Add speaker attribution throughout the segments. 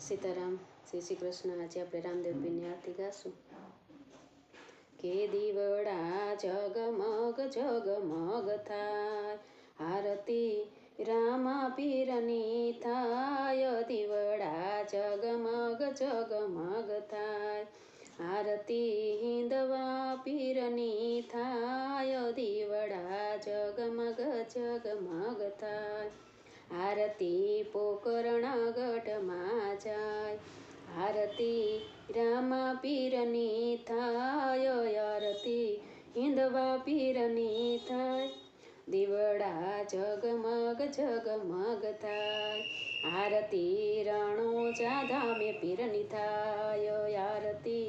Speaker 1: सीताराम जय श्री कृष्ण। आज आप रामदेव पीनी आरती गाशू के दीवड़ा जगमग जगमग थाय आरती रामा पीरनी थाय दीवड़ा जगमग जगमग थाय आरती हिंदवा पीरनी थाय दीवड़ा जगमग जगमग थाय आरती पोकरणा गढ़ जाय आरती रामा पीरनी थाय आरती हिंदवा पीरनी थाय दीवड़ा जगमग जगमग थाय आरती रणोजा धामे पीरनी थाय आरती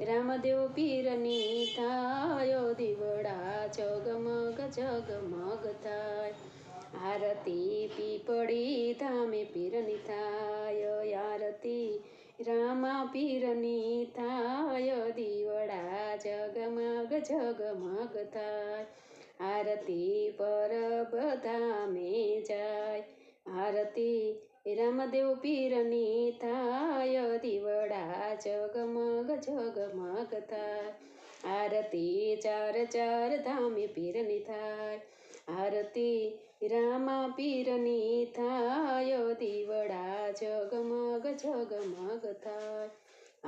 Speaker 1: रामदेव पीरनी थाय दीवड़ा जगमग जगमग थाय आरती पीपड़ी धामे पीरनी थाय आरती रामा पीरनी थाय दीवड़ा जगमग जगमग थाय आरती परब धामे जाय आरती रामदेव पीरनी थाय दीवड़ा जगमग जगमग थाय आरती चार चार धामे पीरनी थाय आरती रामा पीरनी थाय दीवड़ा जगमग जगमग थाय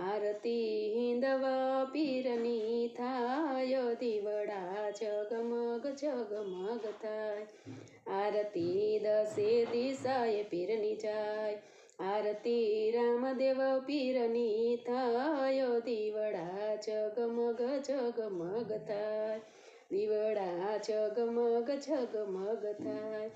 Speaker 1: आरती हिंदवा पीरनी थाय दीवड़ा जगमग जगमग थाय आरती दसे दिशाए पीरनी जाय आरती रामदेव पीरनी थाय दीवड़ा जगमग जगमग थाय दीवड़ा जगमग जगमग थाय।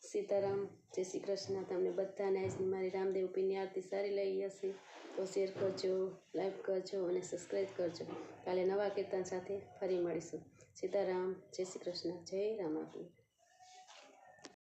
Speaker 1: सीताराम जय श्री कृष्ण। तमने बधाने આજની મારી રામદેવ પીરની આરતી સારી લાગી હશે તો શેર કરજો, લાઈક કરજો અને સબસ્ક્રાઈબ કરજો। કાલે નવા કીર્તન સાથે ફરી મળીશું। सीताराम जय श्री कृष्ण। जय रामापीर।